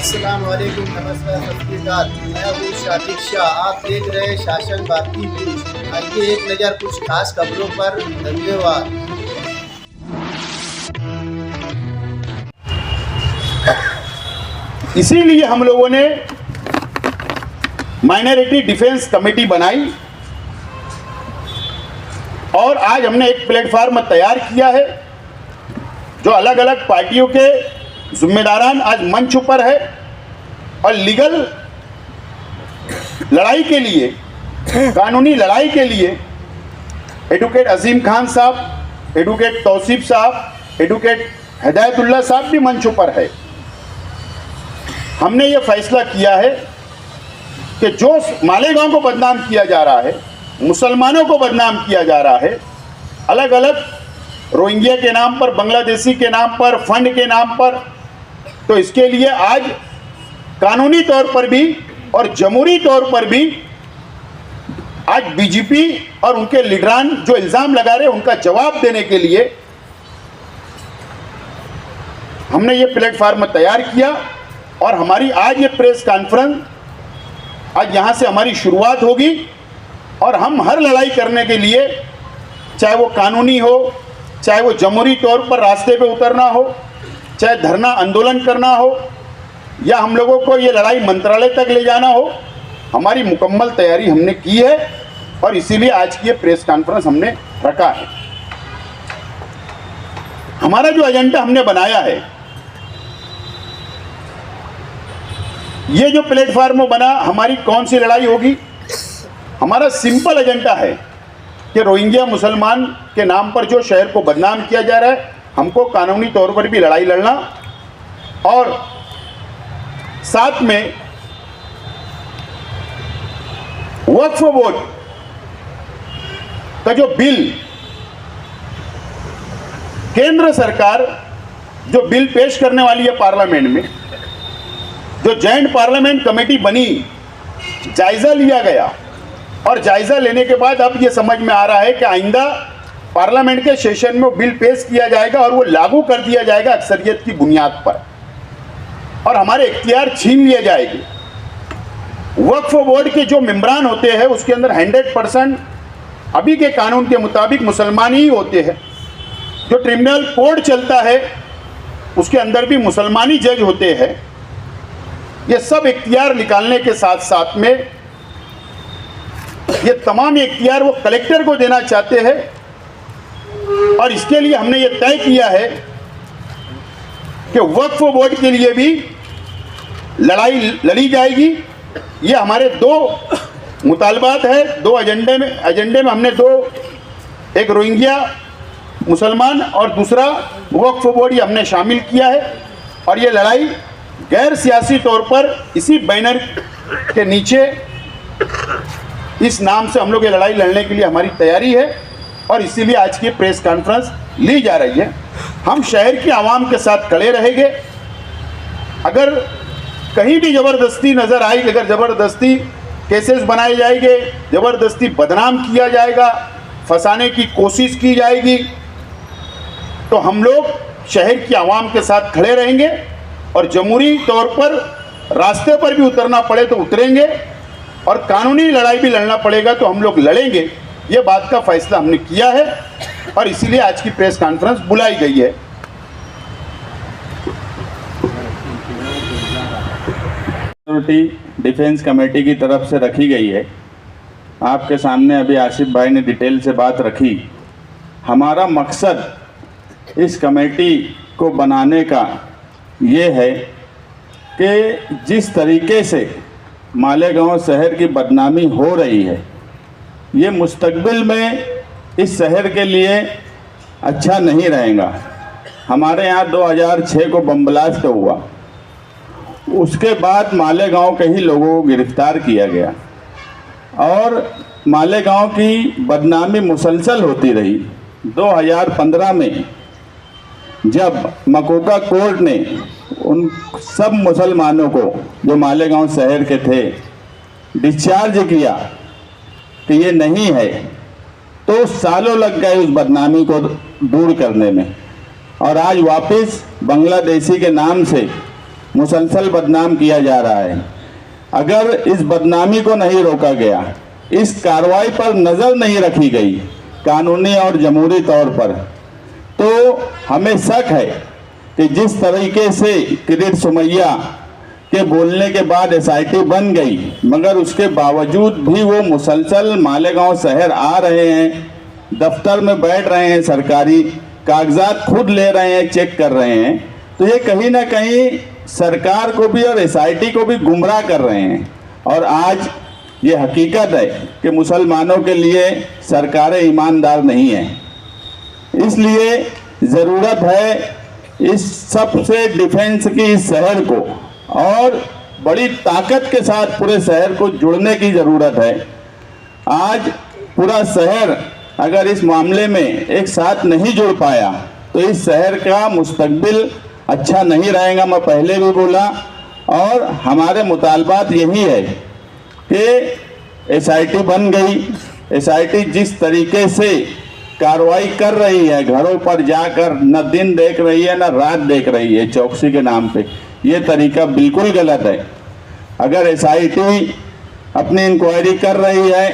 अस्सलाम वालेकुम, नमस्कार, सत श्री अकाल। मैं हूँ शातिक शाह। आप देख रहे हैं शासन भारती न्यूज। आइए एक नज़र कुछ खास खबरों पर। धन्यवाद। इसीलिए हम लोगों ने माइनॉरिटी डिफेंस कमेटी बनाई और आज हमने एक प्लेटफार्म तैयार किया है जो अलग अलग पार्टियों के जिम्मेदारान आज मंच पर है और लीगल लड़ाई के लिए, कानूनी लड़ाई के लिए एडवोकेट अजीम खान साहब, एडवोकेट तौसीफ साहब, एडवोकेट हिदायतुल्लाह साहब भी मंच पर है। हमने ये फैसला किया है कि जो मालेगांव को बदनाम किया जा रहा है, मुसलमानों को बदनाम किया जा रहा है, अलग अलग रोहिंग्या के नाम पर, बांग्लादेशी के नाम पर, फंड के नाम पर, तो इसके लिए आज कानूनी तौर पर भी और जमहूरी तौर पर भी आज बीजेपी और उनके लीडरान जो इल्ज़ाम लगा रहे हैं उनका जवाब देने के लिए हमने ये प्लेटफार्म तैयार किया। और हमारी आज ये प्रेस कॉन्फ्रेंस, आज यहाँ से हमारी शुरुआत होगी और हम हर लड़ाई करने के लिए, चाहे वो कानूनी हो, चाहे वो जमहूरी तौर पर रास्ते पे उतरना हो, चाहे धरना आंदोलन करना हो, या हम लोगों को ये लड़ाई मंत्रालय तक ले जाना हो, हमारी मुकम्मल तैयारी हमने की है और इसीलिए आज की ये प्रेस कॉन्फ्रेंस हमने रखा है। हमारा जो एजेंडा हमने बनाया है, ये जो प्लेटफार्म बना, हमारी कौन सी लड़ाई होगी? हमारा सिंपल एजेंडा है कि रोहिंग्या मुसलमान के नाम पर जो शहर को बदनाम किया जा रहा है, हमको कानूनी तौर पर भी लड़ाई लड़ना और साथ में वक्फ बोर्ड का जो बिल, केंद्र सरकार जो बिल पेश करने वाली है पार्लियामेंट में, जो जॉइंट पार्लियामेंट कमेटी बनी, जायजा लिया गया और जायजा लेने के बाद अब ये समझ में आ रहा है कि आइंदा पार्लियामेंट के सेशन में वो बिल पेश किया जाएगा और वो लागू कर दिया जाएगा अक्सरियत की बुनियाद पर और हमारे इख्तियार छीन लिए जाएंगे। वक्फ बोर्ड के जो मेंबरान होते हैं उसके अंदर 100% अभी के कानून के मुताबिक मुसलमान ही होते हैं। जो ट्रिब्यूनल कोड चलता है उसके अंदर भी मुसलमानी जज होते हैं। ये सब इख्तियार निकालने के साथ साथ में ये तमाम इख्तियार वो कलेक्टर को देना चाहते हैं और इसके लिए हमने ये तय किया है कि वक्फ बोर्ड के लिए भी लड़ाई लड़ी जाएगी। ये हमारे दो मुतालबात है, दो एजेंडे में हमने दो, एक रोहिंग्या मुसलमान और दूसरा वक्फ बोर्ड, ये हमने शामिल किया है और ये लड़ाई गैर सियासी तौर पर इसी बैनर के नीचे इस नाम से हम लोग ये लड़ाई लड़ने के लिए हमारी तैयारी है और इसीलिए आज की प्रेस कॉन्फ्रेंस ली जा रही है। हम शहर की आवाम के साथ खड़े रहेंगे। अगर कहीं भी ज़बरदस्ती नज़र आई, अगर ज़बरदस्ती केसेस बनाए जाएंगे, ज़बरदस्ती बदनाम किया जाएगा, फंसाने की कोशिश की जाएगी, तो हम लोग शहर की आवाम के साथ खड़े रहेंगे और जमहूरी तौर पर रास्ते पर भी उतरना पड़े तो उतरेंगे और कानूनी लड़ाई भी लड़ना पड़ेगा तो हम लोग लड़ेंगे। ये बात का फैसला हमने किया है और इसीलिए आज की प्रेस कॉन्फ्रेंस बुलाई गई है। सिक्योरिटी डिफेंस कमेटी की तरफ से रखी गई है। आपके सामने अभी आसिफ भाई ने डिटेल से बात रखी। हमारा मकसद इस कमेटी को बनाने का ये है कि जिस तरीके से मालेगांव शहर की बदनामी हो रही है, ये मुस्तकबिल में इस शहर के लिए अच्छा नहीं रहेगा। हमारे यहाँ 2006 को बम ब्लास्ट हुआ, उसके बाद मालेगांव के ही लोगों को गिरफ्तार किया गया और मालेगांव की बदनामी मुसलसल होती रही। 2015 में जब मकोका कोर्ट ने उन सब मुसलमानों को जो मालेगांव शहर के थे डिस्चार्ज किया कि ये नहीं है, तो सालों लग गए उस बदनामी को दूर करने में। और आज वापस बांग्लादेशी के नाम से मुसलसल बदनाम किया जा रहा है। अगर इस बदनामी को नहीं रोका गया, इस कार्रवाई पर नज़र नहीं रखी गई कानूनी और जमहूरी तौर पर, तो हमें शक है कि जिस तरीके से किरीट सुमैया के बोलने के बाद एसआईटी बन गई, मगर उसके बावजूद भी वो मुसलसल मालेगांव शहर आ रहे हैं, दफ्तर में बैठ रहे हैं, सरकारी कागजात खुद ले रहे हैं, चेक कर रहे हैं, तो ये कहीं ना कहीं सरकार को भी और एसआईटी को भी गुमराह कर रहे हैं। और आज ये हकीकत है कि मुसलमानों के लिए सरकारें ईमानदार नहीं हैं। इसलिए ज़रूरत है इस सबसे डिफेंस की इस शहर को और बड़ी ताकत के साथ पूरे शहर को जुड़ने की ज़रूरत है। आज पूरा शहर अगर इस मामले में एक साथ नहीं जुड़ पाया तो इस शहर का मुस्तकबिल अच्छा नहीं रहेगा। मैं पहले भी बोला और हमारे मुतालबात यही है कि एसआईटी बन गई। एसआईटी जिस तरीके से कार्रवाई कर रही है, घरों पर जाकर न दिन देख रही है न रात देख रही है चौकसी के नाम पे, ये तरीका बिल्कुल गलत है। अगर एसआईटी अपनी इंक्वायरी कर रही है